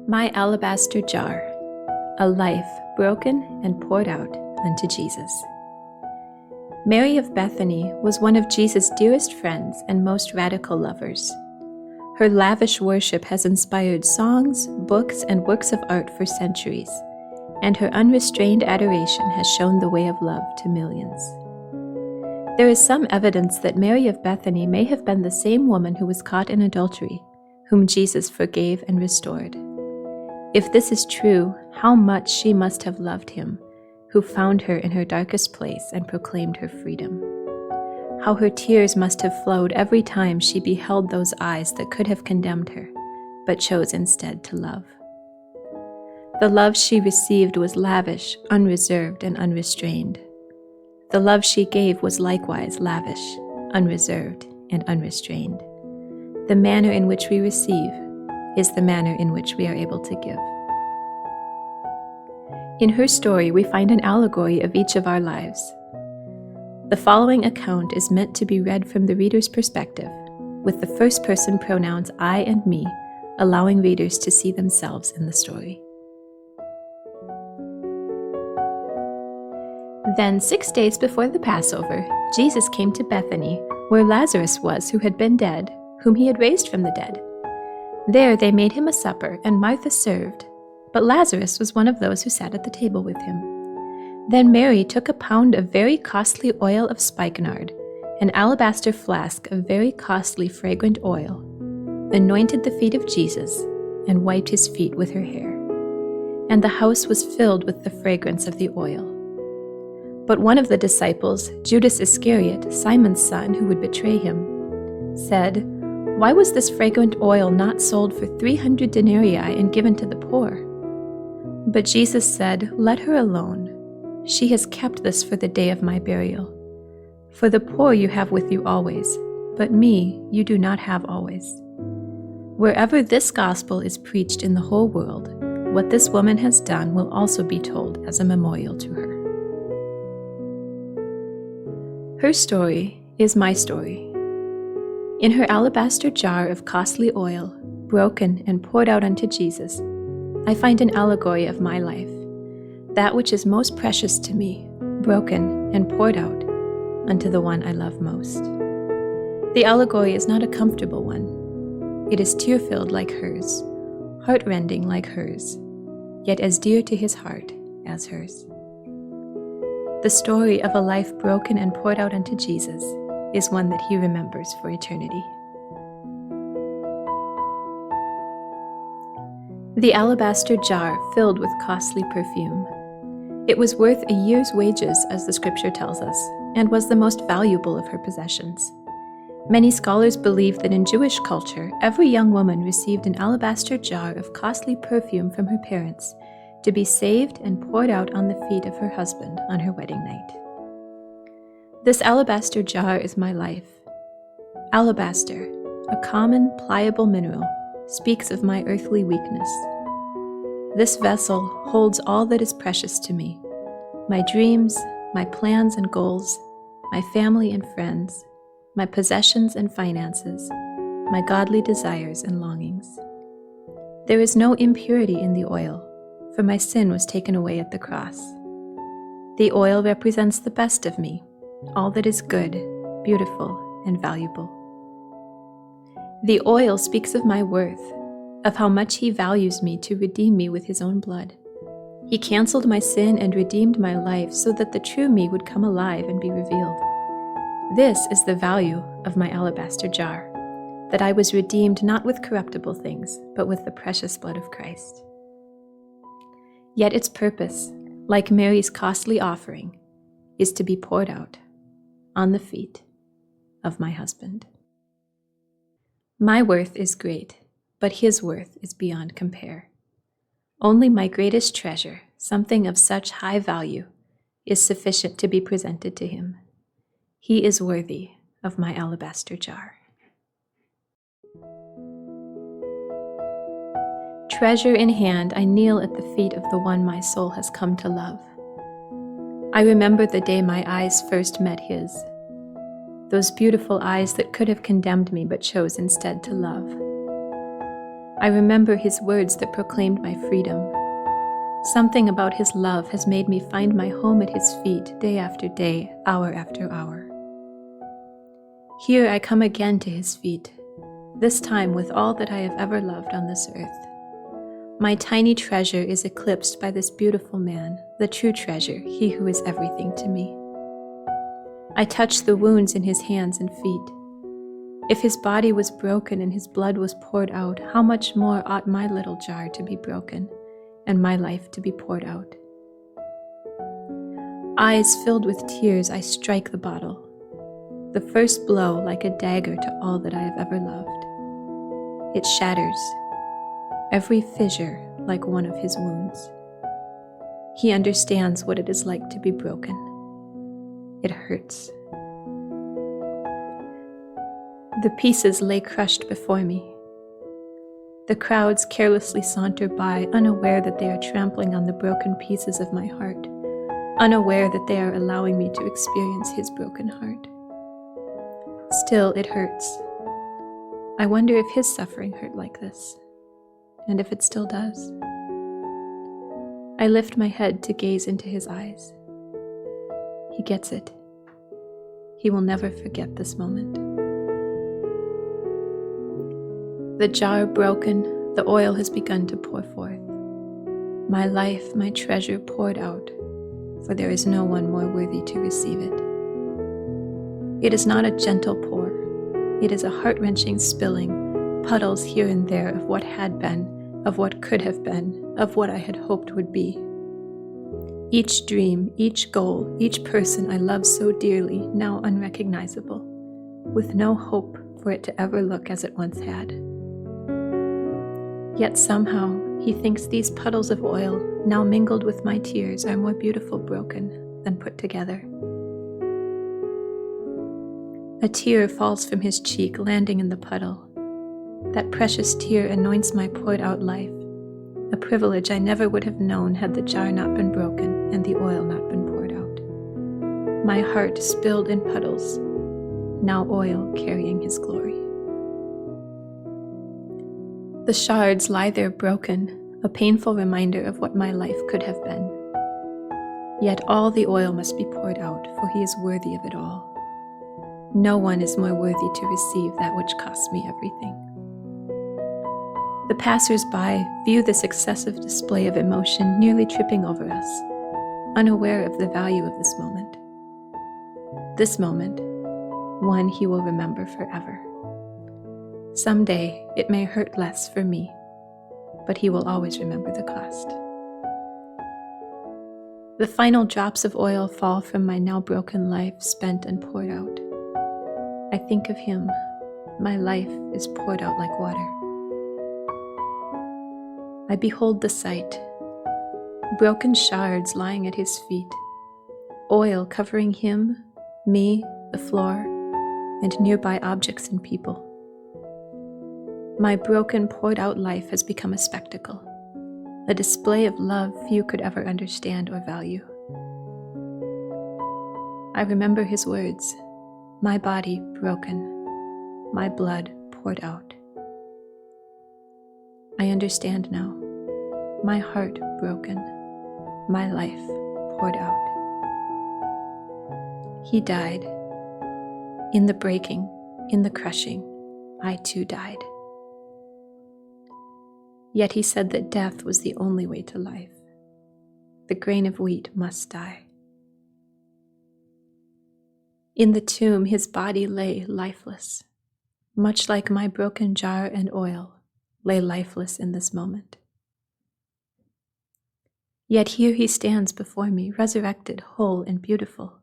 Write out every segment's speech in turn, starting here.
My alabaster jar, a life broken and poured out unto Jesus. Mary of Bethany was one of Jesus' dearest friends and most radical lovers. Her lavish worship has inspired songs, books, and works of art for centuries, and her unrestrained adoration has shown the way of love to millions. There is some evidence that Mary of Bethany may have been the same woman who was caught in adultery, whom Jesus forgave and restored. If this is true, how much she must have loved him, who found her in her darkest place and proclaimed her freedom. How her tears must have flowed every time she beheld those eyes that could have condemned her, but chose instead to love. The love she received was lavish, unreserved, and unrestrained. The love she gave was likewise lavish, unreserved, and unrestrained. The manner in which we receive is the manner in which we are able to give. In her story, we find an allegory of each of our lives. The following account is meant to be read from the reader's perspective, with the first-person pronouns I and me, allowing readers to see themselves in the story. Then 6 days before the Passover, Jesus came to Bethany, where Lazarus was who had been dead, whom he had raised from the dead. There they made him a supper, and Martha served, but Lazarus was one of those who sat at the table with him. Then Mary took a pound of very costly oil of spikenard, an alabaster flask of very costly fragrant oil, anointed the feet of Jesus, and wiped his feet with her hair. And the house was filled with the fragrance of the oil. But one of the disciples, Judas Iscariot, Simon's son, who would betray him, said, "Why was this fragrant oil not sold for 300 denarii and given to the poor?" But Jesus said, "Let her alone. She has kept this for the day of my burial. For the poor you have with you always, but me you do not have always." Wherever this gospel is preached in the whole world, what this woman has done will also be told as a memorial to her. Her story is my story. In her alabaster jar of costly oil, broken and poured out unto Jesus, I find an allegory of my life, that which is most precious to me, broken and poured out unto the one I love most. The allegory is not a comfortable one. It is tear-filled like hers, heart-rending like hers, yet as dear to his heart as hers. The story of a life broken and poured out unto Jesus is one that he remembers for eternity. The alabaster jar filled with costly perfume. It was worth a year's wages, as the scripture tells us, and was the most valuable of her possessions. Many scholars believe that in Jewish culture, every young woman received an alabaster jar of costly perfume from her parents to be saved and poured out on the feet of her husband on her wedding night. This alabaster jar is my life. Alabaster, a common, pliable mineral, speaks of my earthly weakness. This vessel holds all that is precious to me, my dreams, my plans and goals, my family and friends, my possessions and finances, my godly desires and longings. There is no impurity in the oil, for my sin was taken away at the cross. The oil represents the best of me, all that is good, beautiful, and valuable. The oil speaks of my worth, of how much he values me to redeem me with his own blood. He canceled my sin and redeemed my life so that the true me would come alive and be revealed. This is the value of my alabaster jar, that I was redeemed not with corruptible things, but with the precious blood of Christ. Yet its purpose, like Mary's costly offering, is to be poured out on the feet of my husband. My worth is great, but his worth is beyond compare. Only my greatest treasure, something of such high value, is sufficient to be presented to him. He is worthy of my alabaster jar. Treasure in hand, I kneel at the feet of the one my soul has come to love. I remember the day my eyes first met his, those beautiful eyes that could have condemned me but chose instead to love. I remember his words that proclaimed my freedom. Something about his love has made me find my home at his feet day after day, hour after hour. Here I come again to his feet, this time with all that I have ever loved on this earth. My tiny treasure is eclipsed by this beautiful man, the true treasure, he who is everything to me. I touch the wounds in his hands and feet. If his body was broken and his blood was poured out, how much more ought my little jar to be broken and my life to be poured out? Eyes filled with tears, I strike the bottle. The first blow like a dagger to all that I have ever loved. It shatters, every fissure like one of his wounds. He understands what it is like to be broken. It hurts. The pieces lay crushed before me. The crowds carelessly saunter by, unaware that they are trampling on the broken pieces of my heart, unaware that they are allowing me to experience his broken heart. Still, it hurts. I wonder if his suffering hurt like this, and if it still does. I lift my head to gaze into his eyes. He gets it. He will never forget this moment. The jar broken, the oil has begun to pour forth. My life, my treasure poured out, for there is no one more worthy to receive it. It is not a gentle pour. It is a heart-wrenching spilling, puddles here and there of what had been, of what could have been, of what I had hoped would be. Each dream, each goal, each person I loved so dearly, now unrecognizable, with no hope for it to ever look as it once had. Yet somehow, he thinks these puddles of oil, now mingled with my tears, are more beautiful broken than put together. A tear falls from his cheek, landing in the puddle. That precious tear anoints my poured-out life, a privilege I never would have known had the jar not been broken and the oil not been poured out. My heart spilled in puddles, now oil carrying his glory. The shards lie there broken, a painful reminder of what my life could have been. Yet all the oil must be poured out, for he is worthy of it all. No one is more worthy to receive that which costs me everything. The passers-by view this excessive display of emotion nearly tripping over us, unaware of the value of this moment. This moment, one he will remember forever. Someday, it may hurt less for me, but he will always remember the cost. The final drops of oil fall from my now broken life, spent and poured out. I think of him. My life is poured out like water. I behold the sight. Broken shards lying at his feet. Oil covering him, me, the floor, and nearby objects and people. My broken, poured-out life has become a spectacle, a display of love few could ever understand or value. I remember his words, my body broken, my blood poured out. I understand now, my heart broken, my life poured out. He died. In the breaking, in the crushing, I too died. Yet he said that death was the only way to life. The grain of wheat must die. In the tomb, his body lay lifeless, much like my broken jar and oil lay lifeless in this moment. Yet here he stands before me, resurrected, whole and beautiful,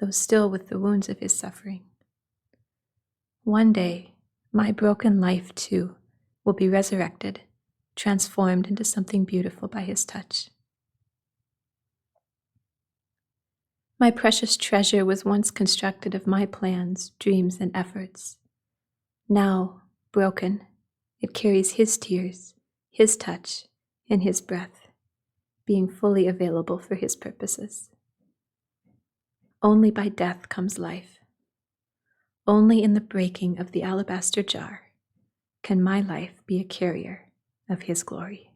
though still with the wounds of his suffering. One day, my broken life too will be resurrected, transformed into something beautiful by his touch. My precious treasure was once constructed of my plans, dreams, and efforts. Now, broken, it carries his tears, his touch, and his breath, being fully available for his purposes. Only by death comes life. Only in the breaking of the alabaster jar can my life be a carrier of His glory.